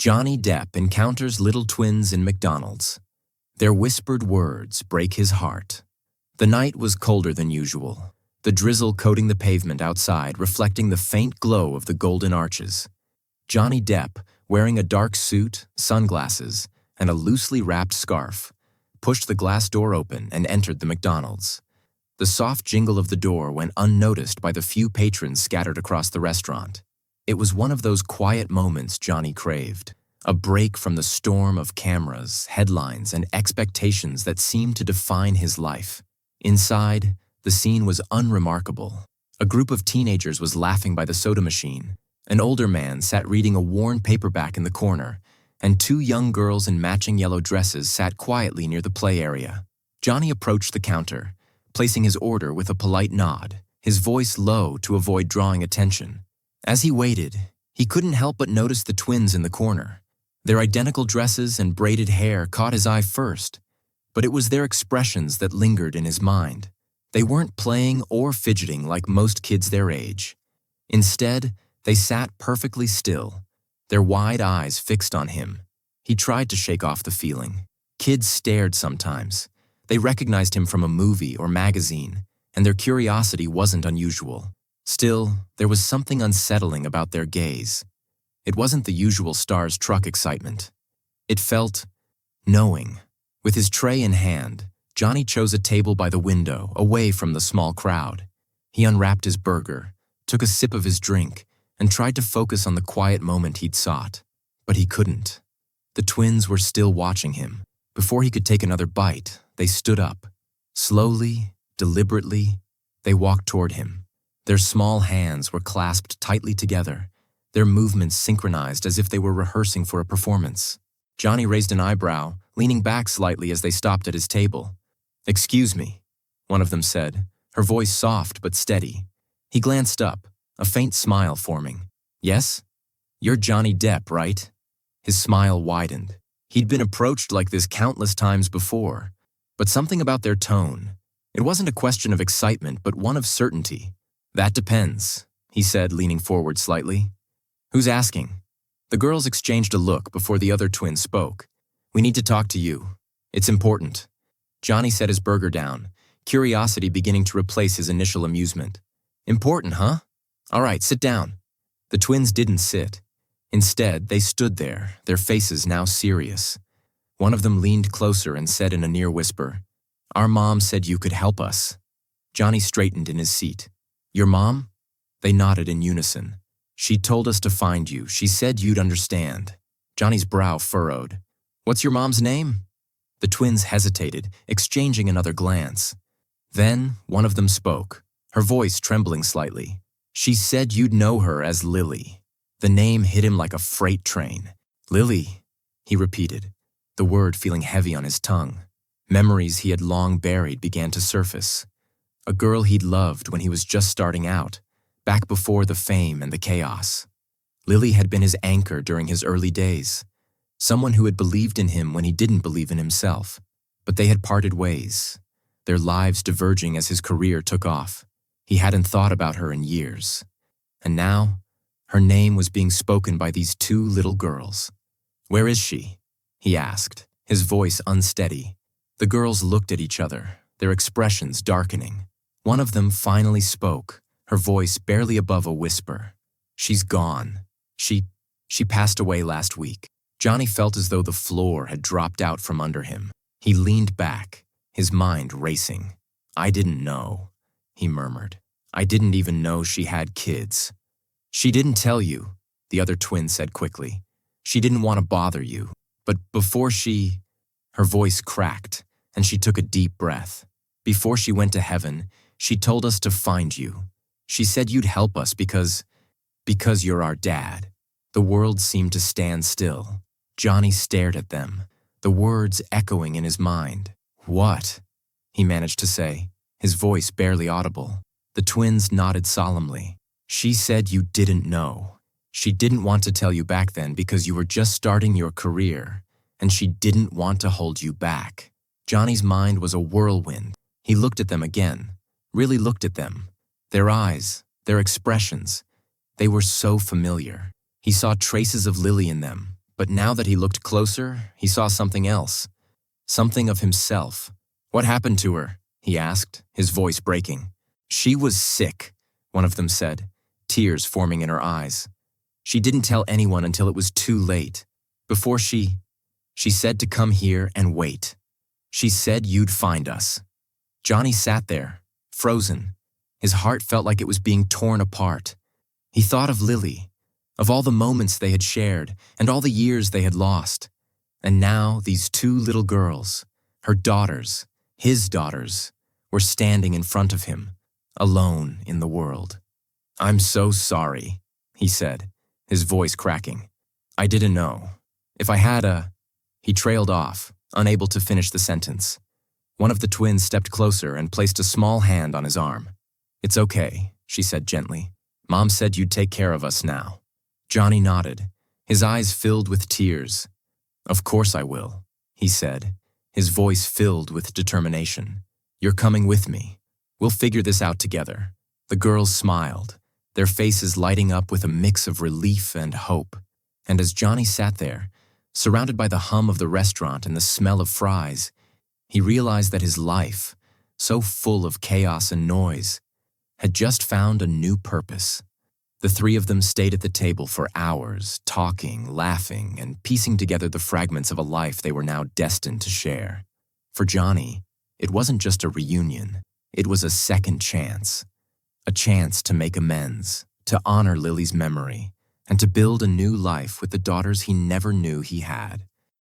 Johnny Depp encounters little twins in McDonald's. Their whispered words break his heart. The night was colder than usual, the drizzle coating the pavement outside reflecting the faint glow of the golden arches. Johnny Depp, wearing a dark suit, sunglasses, and a loosely wrapped scarf, pushed the glass door open and entered the McDonald's. The soft jingle of the door went unnoticed by the few patrons scattered across the restaurant. It was one of those quiet moments Johnny craved, a break from the storm of cameras, headlines, and expectations that seemed to define his life. Inside, the scene was unremarkable. A group of teenagers was laughing by the soda machine. An older man sat reading a worn paperback in the corner, and two young girls in matching yellow dresses sat quietly near the play area. Johnny approached the counter, placing his order with a polite nod, his voice low to avoid drawing attention. As he waited, he couldn't help but notice the twins in the corner. Their identical dresses and braided hair caught his eye first, but it was their expressions that lingered in his mind. They weren't playing or fidgeting like most kids their age. Instead, they sat perfectly still, their wide eyes fixed on him. He tried to shake off the feeling. Kids stared sometimes. They recognized him from a movie or magazine, and their curiosity wasn't unusual. Still, there was something unsettling about their gaze. It wasn't the usual Star's truck excitement. It felt knowing. With his tray in hand, Johnny chose a table by the window, away from the small crowd. He unwrapped his burger, took a sip of his drink, and tried to focus on the quiet moment he'd sought. But he couldn't. The twins were still watching him. Before he could take another bite, they stood up. Slowly, deliberately, they walked toward him. Their small hands were clasped tightly together, their movements synchronized as if they were rehearsing for a performance. Johnny raised an eyebrow, leaning back slightly as they stopped at his table. "Excuse me," one of them said, her voice soft but steady. He glanced up, a faint smile forming. "Yes? You're Johnny Depp, right?" His smile widened. He'd been approached like this countless times before, but something about their tone. It wasn't a question of excitement, but one of certainty. "That depends," he said, leaning forward slightly. "Who's asking?" The girls exchanged a look before the other twin spoke. "We need to talk to you. It's important." Johnny set his burger down, curiosity beginning to replace his initial amusement. "Important, huh? All right, sit down." The twins didn't sit. Instead, they stood there, their faces now serious. One of them leaned closer and said in a near whisper, "Our mom said you could help us." Johnny straightened in his seat. "Your mom?" They nodded in unison. "She told us to find you. She said you'd understand." Johnny's brow furrowed. "What's your mom's name?" The twins hesitated, exchanging another glance. Then one of them spoke, her voice trembling slightly. "She said you'd know her as Lily." The name hit him like a freight train. "Lily," he repeated, the word feeling heavy on his tongue. Memories he had long buried began to surface. A girl he'd loved when he was just starting out, back before the fame and the chaos. Lily had been his anchor during his early days, someone who had believed in him when he didn't believe in himself. But they had parted ways, their lives diverging as his career took off. He hadn't thought about her in years. And now, her name was being spoken by these two little girls. "Where is she?" he asked, his voice unsteady. The girls looked at each other, their expressions darkening. One of them finally spoke, her voice barely above a whisper. "She's gone. She passed away last week." Johnny felt as though the floor had dropped out from under him. He leaned back, his mind racing. "I didn't know," he murmured. "I didn't even know she had kids." "She didn't tell you," the other twin said quickly. "She didn't want to bother you. But before she—" Her voice cracked, and she took a deep breath. "Before she went to heaven, she told us to find you. She said you'd help us because you're our dad." The world seemed to stand still. Johnny stared at them, the words echoing in his mind. "What?" he managed to say, his voice barely audible. The twins nodded solemnly. "She said you didn't know. She didn't want to tell you back then because you were just starting your career, and she didn't want to hold you back." Johnny's mind was a whirlwind. He looked at them again, really looked at them. Their eyes, their expressions, they were so familiar. He saw traces of Lily in them, But now that he looked closer, he saw something else. Something of himself. "What happened to her?" he asked, his voice breaking. "She was sick," one of them said, tears forming in her eyes. "She didn't tell anyone until it was too late. Before she said to come here and wait. She said you'd find us." Johnny sat there, frozen. His heart felt like it was being torn apart. He thought of Lily, of all the moments they had shared and all the years they had lost. And now these two little girls, her daughters, his daughters, were standing in front of him, alone in the world. "I'm so sorry," he said, his voice cracking. "I didn't know. If I had a—" He trailed off, unable to finish the sentence. One of the twins stepped closer and placed a small hand on his arm. "It's okay," she said gently. "Mom said you'd take care of us now." Johnny nodded, his eyes filled with tears. "Of course I will," he said, his voice filled with determination. "You're coming with me. We'll figure this out together." The girls smiled, their faces lighting up with a mix of relief and hope. And as Johnny sat there, surrounded by the hum of the restaurant and the smell of fries, he realized that his life, so full of chaos and noise, had just found a new purpose. The three of them stayed at the table for hours, talking, laughing, and piecing together the fragments of a life they were now destined to share. For Johnny, it wasn't just a reunion. It was a second chance. A chance to make amends, to honor Lily's memory, and to build a new life with the daughters he never knew he had.